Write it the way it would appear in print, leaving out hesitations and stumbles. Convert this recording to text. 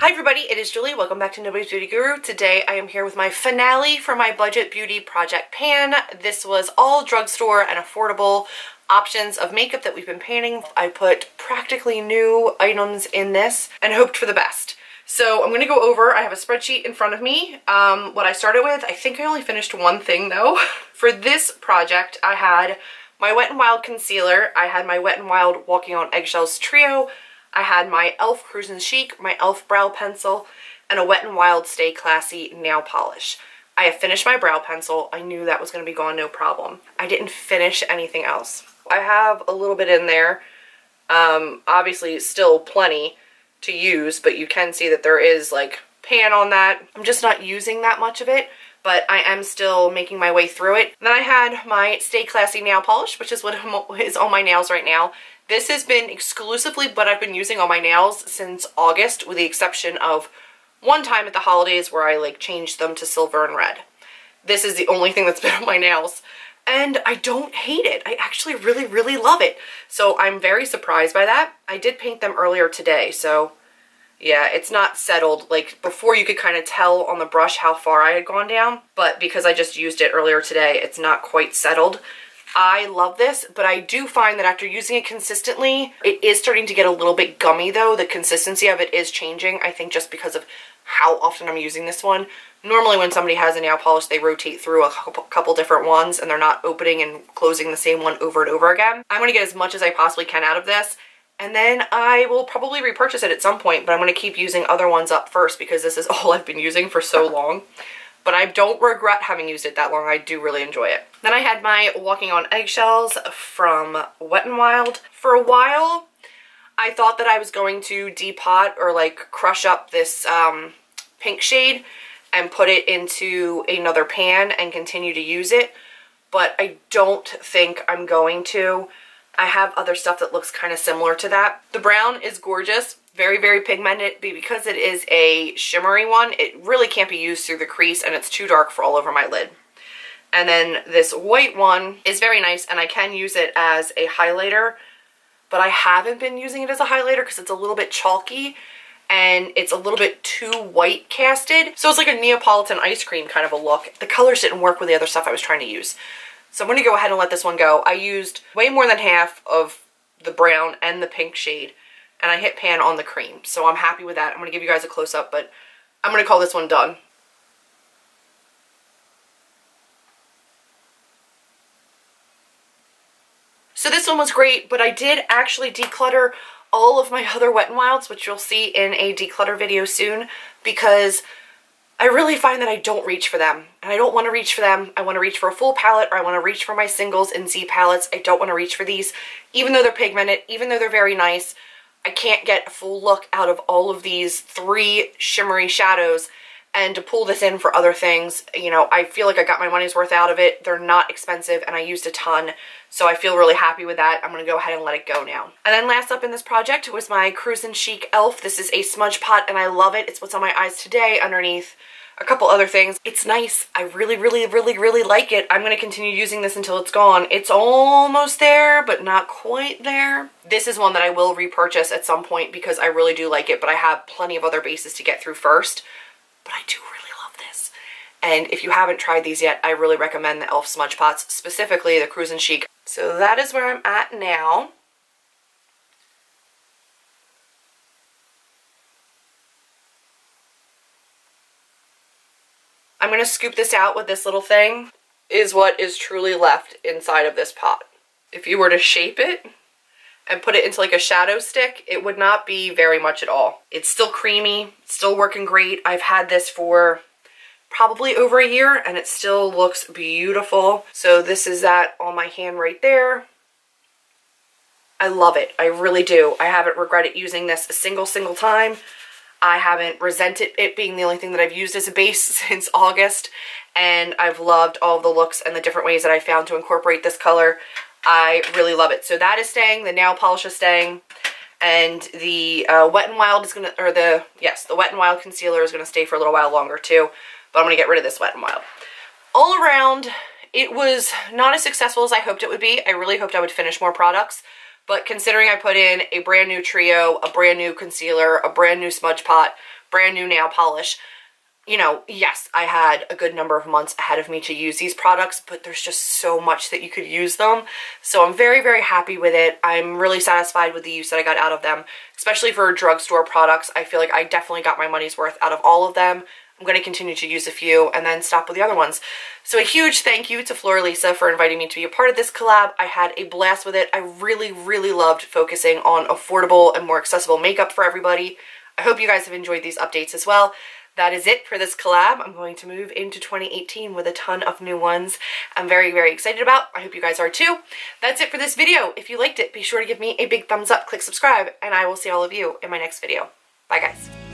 Hi everybody, it is Julie. Welcome back to Nobody's Beauty Guru. Today I am here with my finale for my budget beauty project pan. This was all drugstore and affordable options of makeup that we've been panning. I put practically new items in this and hoped for the best. So I'm going to go over, I have a spreadsheet in front of me. What I started with, I think I only finished one thing though. For this project I had my Wet n Wild concealer, I had my Wet n Wild Walking on Eggshells trio, I had my e.l.f. Cruisin' Chic, my e.l.f. brow pencil, and a Wet n Wild Stay Classy nail polish. I have finished my brow pencil. I knew that was going to be gone, no problem. I didn't finish anything else. I have a little bit in there, obviously still plenty to use, but you can see that there is like pan on that. I'm just not using that much of it, but I am still making my way through it. And then I had my Stay Classy nail polish, which is what is on my nails right now. This has been exclusively what I've been using on my nails since August, with the exception of one time at the holidays where I like changed them to silver and red. This is the only thing that's been on my nails, and I don't hate it. I actually really love it. So I'm very surprised by that. I did paint them earlier today, so yeah, it's not settled. Like before you could kind of tell on the brush how far I had gone down, but because I just used it earlier today, it's not quite settled. I love this, but I do find that after using it consistently, it is starting to get a little bit gummy though. The consistency of it is changing, I think just because of how often I'm using this one. Normally when somebody has a nail polish, they rotate through a couple different ones and they're not opening and closing the same one over and over again. I'm going to get as much as I possibly can out of this, and then I will probably repurchase it at some point, but I'm going to keep using other ones up first because this is all I've been using for so long. But I don't regret having used it that long. I do really enjoy it. Then I had my Walking on Eggshells from Wet n Wild. For a while, I thought that I was going to depot or like crush up this pink shade and put it into another pan and continue to use it, but I don't think I'm going to. I have other stuff that looks kind of similar to that. The brown is gorgeous. Very pigmented, but because it is a shimmery one, it really can't be used through the crease and it's too dark for all over my lid. And then this white one is very nice and I can use it as a highlighter, but I haven't been using it as a highlighter because it's a little bit chalky and it's a little bit too white casted. So it's like a Neapolitan ice cream kind of a look. The colors didn't work with the other stuff I was trying to use. So I'm going to go ahead and let this one go. I used way more than half of the brown and the pink shade, and I hit pan on the cream. So I'm happy with that. I'm going to give you guys a close-up, but I'm going to call this one done. So this one was great, but I did actually declutter all of my other Wet n Wilds, which you'll see in a declutter video soon, because I really find that I don't reach for them, and I don't want to reach for them. I want to reach for a full palette, or I want to reach for my singles in Z palettes. I don't want to reach for these, even though they're pigmented, even though they're very nice. I can't get a full look out of all of these 3 shimmery shadows, and to pull this in for other things, you know, I feel like I got my money's worth out of it. They're not expensive and I used a ton, so I feel really happy with that. I'm going to go ahead and let it go now. And then last up in this project was my Cruisin' Chic e.l.f. This is a smudge pot and I love it. It's what's on my eyes today underneath a couple other things. It's nice. I really like it. I'm going to continue using this until it's gone. It's almost there, but not quite there. This is one that I will repurchase at some point because I really do like it, but I have plenty of other bases to get through first. But I do really love this. And if you haven't tried these yet, I really recommend the e.l.f. smudge pots, specifically the Cruisin' Chic. So that is where I'm at now. I'm going to scoop this out with this little thing, is what is truly left inside of this pot. If you were to shape it and put it into like a shadow stick, it would not be very much at all. It's still creamy, it's still working great. I've had this for probably over a year and it still looks beautiful. So this is that on my hand right there. I love it, I really do. I haven't regretted using this a single time. I haven't resented it being the only thing that I've used as a base since August, and I've loved all of the looks and the different ways that I found to incorporate this color. I really love it. So that is staying, the nail polish is staying, and the Wet n Wild is gonna, or the Wet n Wild concealer is gonna stay for a little while longer too, but I'm gonna get rid of this Wet n Wild. All around, it was not as successful as I hoped it would be. I really hoped I would finish more products, but considering I put in a brand new trio, a brand new concealer, a brand new smudge pot, brand new nail polish, you know, yes, I had a good number of months ahead of me to use these products, but there's just so much that you could use them. So I'm very, very happy with it. I'm really satisfied with the use that I got out of them, especially for drugstore products. I feel like I definitely got my money's worth out of all of them. I'm going to continue to use a few and then stop with the other ones. So a huge thank you to Floralisa for inviting me to be a part of this collab. I had a blast with it. I really, really loved focusing on affordable and more accessible makeup for everybody. I hope you guys have enjoyed these updates as well. That is it for this collab. I'm going to move into 2018 with a ton of new ones I'm very, very excited about. I hope you guys are too. That's it for this video. If you liked it, be sure to give me a big thumbs up, click subscribe, and I will see all of you in my next video. Bye guys.